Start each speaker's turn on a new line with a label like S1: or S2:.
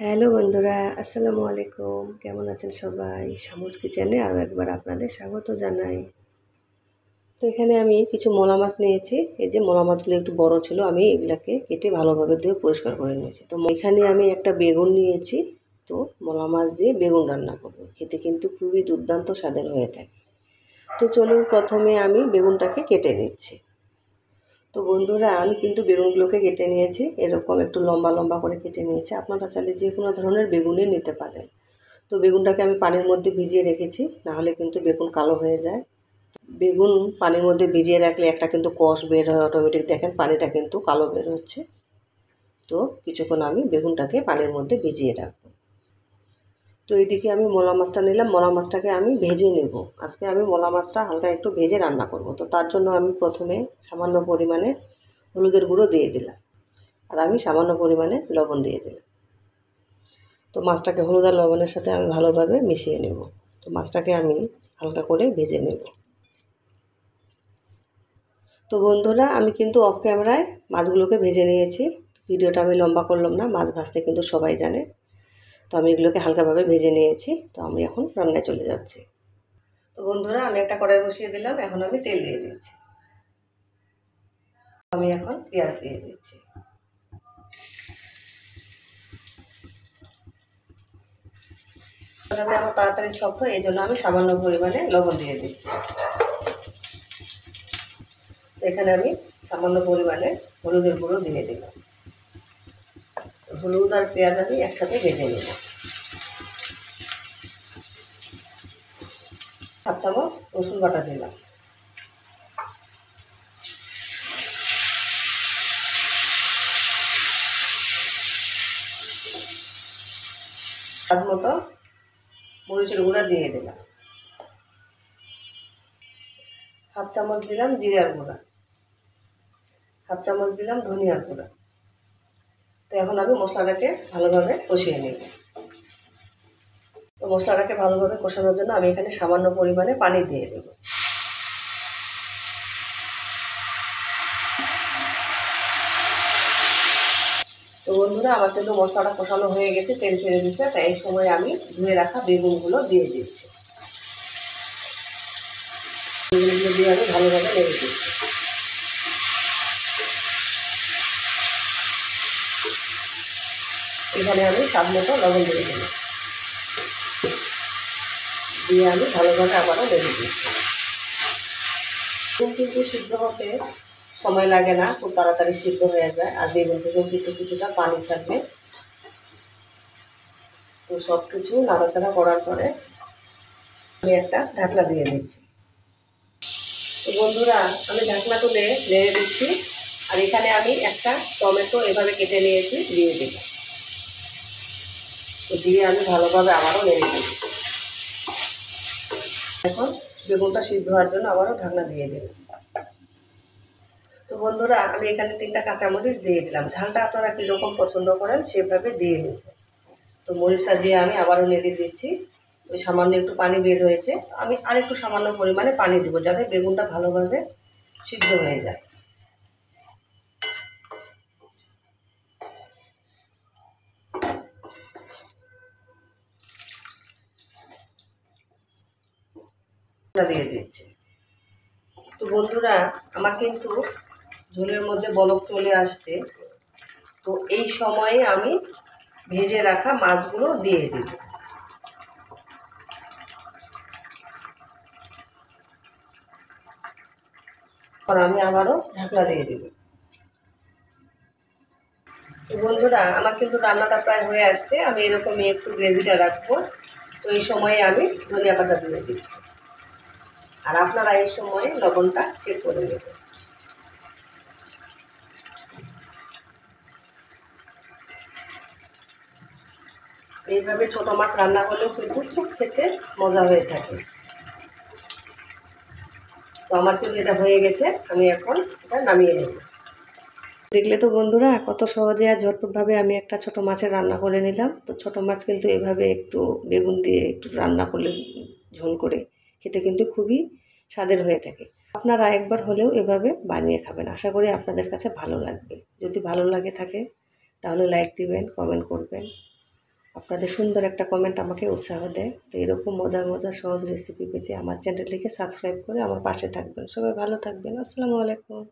S1: Hello বন্ধুরা, আসসালামু আলাইকুম। কেমন আছেন সবাই? শামুস কিচেনে আরও একবার আপনাদের স্বাগত জানাই। তো এখানে আমি কিছু মলা মাছ নিয়েছি। এই যে মলা মাছগুলো একটু বড় ছিল, আমি এগুলাকে কেটে ভালোভাবে ধুয়ে পরিষ্কার করে নিয়েছি। তো এখানে আমি একটা বেগুন নিয়েছি। তো মলা মাছ দিয়ে বেগুন রান্না করব। খেতে কিন্তু খুবই দুর্দান্ত স্বাদের হয়ে থাকে। তো চলুন প্রথমে আমি বেগুনটাকে কেটে নিচ্ছি। তো বন্ধুরা, আমি কিন্তু বেগুনগুলোকে কেটে নিয়েছি, এরকম একটু লম্বা লম্বা করে কেটে নিয়েছি। আপনারা চাইলে যে কোনো ধরনের বেগুনই নিতে পারেন। তো বেগুনটাকে আমি পানির মধ্যে ভিজিয়ে রেখেছি, নাহলে কিন্তু বেগুন কালো হয়ে যায়। বেগুন পানির মধ্যে ভিজিয়ে রাখলে একটা কিন্তু কষ বের হয় অটোমেটিক, দেখেন পানিটা কিন্তু কালো বের হচ্ছে। তো কিছুক্ষণ আমি বেগুনটাকে পানির মধ্যে ভিজিয়ে রাখবো। তো এইদিকে আমি মলা মাছটা নিলাম, মলা মাছটাকে আমি ভেজে নেব। আজকে আমি মলা মাছটা হালকা একটু ভেজে রান্না করব। তো তার জন্য আমি প্রথমে সামান্য পরিমাণে হলুদের গুঁড়ো দিয়ে দিলাম, আর আমি সামান্য পরিমাণে লবণ দিয়ে দিলাম। তো মাছটাকে হলুদ আর লবণের সাথে আমি ভালোভাবে মিশিয়ে নেব। তো মাছটাকে আমি হালকা করে ভেজে নেব। তো বন্ধুরা, আমি কিন্তু অফ ক্যামেরায় মাছগুলোকে ভেজে নিয়েছি। ভিডিওটা আমি লম্বা করলাম না, মাছ ভাজতে কিন্তু সবাই জানে। তো আমি এগুলোকে হালকাভাবে ভেজে নিয়েছি। তো আমি এখন রান্নায় চলে যাচ্ছি। তো বন্ধুরা, আমি একটা কড়াই বসিয়ে দিলাম, এখন আমি তেল দিয়ে দিচ্ছি। আমি এখন পেঁয়াজ দিয়ে দিচ্ছি। আমার তাড়াতাড়ি শক্ত, এই জন্য আমি সামান্য পরিমাণে লবণ দিয়ে দিচ্ছি। এখানে আমি সামান্য পরিমাণে হলুদের গুঁড়ো দিয়ে দিলাম। হলুদ আর পেঁয়াজ আমি একসাথে ভেজে নেব। হাফ চামচ রসুন বাটা দিলাম। স্বাদ মতো মরিচের গুঁড়া দিয়ে দিলাম। হাফ চামচ দিলাম জিরার গুঁড়া, হাফ চামচ দিলাম ধনিয়ার গুঁড়া। তো এখন আমি মশলাটাকে ভালোভাবে কষিয়ে নেব। তো মশলাটাকে ভালোভাবে কষানোর জন্য আমি এখানে সামান্য পরিমাণে পানি দিয়ে দেব। তো বন্ধুরা, আমার কিন্তু মশলাটা কষানো হয়ে গেছে, তেল ছেড়ে দিচ্ছে। তাই এই সময় আমি ধুয়ে রাখা বেগুনগুলো দিয়ে দিচ্ছি। বেগুনগুলো দিয়ে আমি ভালোভাবে নেড়ে দিচ্ছি। এখানে আমি স্বাদ মতো লবণ দিয়ে দেব, দিয়ে আমি ভালোভাবে আবারও নেড়ে দিচ্ছি। বেগুন কিন্তু সিদ্ধ হতে সময় লাগে না, খুব তাড়াতাড়ি সিদ্ধ হয়ে যায়। আর বেগুন থেকেও কিন্তু কিছুটা পানি ছাড়বে। তো সব কিছু নাড়াচাড়া করার পরে আমি একটা ঢাকনা দিয়ে দিচ্ছি। তো বন্ধুরা, আমি ঢাকনা তুলে নেড়ে দিচ্ছি। আর এখানে আমি একটা টমেটো এভাবে কেটে নিয়েছি, দিয়ে দিই। তো দিয়ে আমি ভালোভাবে আবারও নেড়ে দিই। এখন বেগুনটা সিদ্ধ হওয়ার জন্য আবারও ঢাকনা দিয়ে দিই। তো বন্ধুরা, আমি এখানে 3টা কাঁচামরিচ দিয়ে দিলাম। ঝালটা আপনারা কীরকম পছন্দ করেন সেভাবে দিয়ে দিন। তো মরিচটা দিয়ে আমি আবারও নেড়ে দিচ্ছি। ওই সামান্য একটু পানি বের হয়েছে, আমি আর একটু সামান্য পরিমাণে পানি দেবো, যাতে বেগুনটা ভালোভাবে সিদ্ধ হয়ে যায়। দিয়ে দিচ্ছি। তো বন্ধুরা, আমার কিন্তু ঝোলের মধ্যে বলক চলে আসছে। তো এই সময়ে আমি ভেজে রাখা মাছগুলো দিয়ে দিই। আর আমি আবারও ঢাকনা দিয়ে দিব। তো বন্ধুরা, আমার কিন্তু রান্নাটা প্রায় হয়ে আসছে। আমি এরকমই একটু গ্রেভিটা রাখবো। তো এই সময়ে আমি ধনিয়া পাতা দিয়ে দিচ্ছি। আর আপনারা এই সময়ে লবণটা চেক করে নেবেন। এইভাবে ছোটো মাছ রান্না করলেও কিন্তু খুব খেতে মজা হয়ে থাকে। তো আমার কিন্তু এটা হয়ে গেছে, আমি এখন এটা নামিয়ে নেব। দেখলে তো বন্ধুরা, কত সহজে আর ঝটপটভাবে আমি একটা ছোটো মাছের রান্না করে নিলাম। তো ছোটো মাছ কিন্তু এভাবে একটু বেগুন দিয়ে একটু রান্না করলে, ঝোল করে খেতে কিন্তু খুবই স্বাদের হয়ে থাকে। আপনারা একবার হলেও এভাবে বানিয়ে খাবেন, আশা করি আপনাদের কাছে ভালো লাগবে। যদি ভালো লাগে থাকে তাহলে লাইক দিবেন, কমেন্ট করবেন। আপনাদের সুন্দর একটা কমেন্ট আমাকে উৎসাহ দেয়। তো এরকম মজার মজার সহজ রেসিপি পেতে আমার চ্যানেলটিকে সাবস্ক্রাইব করে আমার পাশে থাকবেন। সবাই ভালো থাকবেন। আসসালামু আলাইকুম।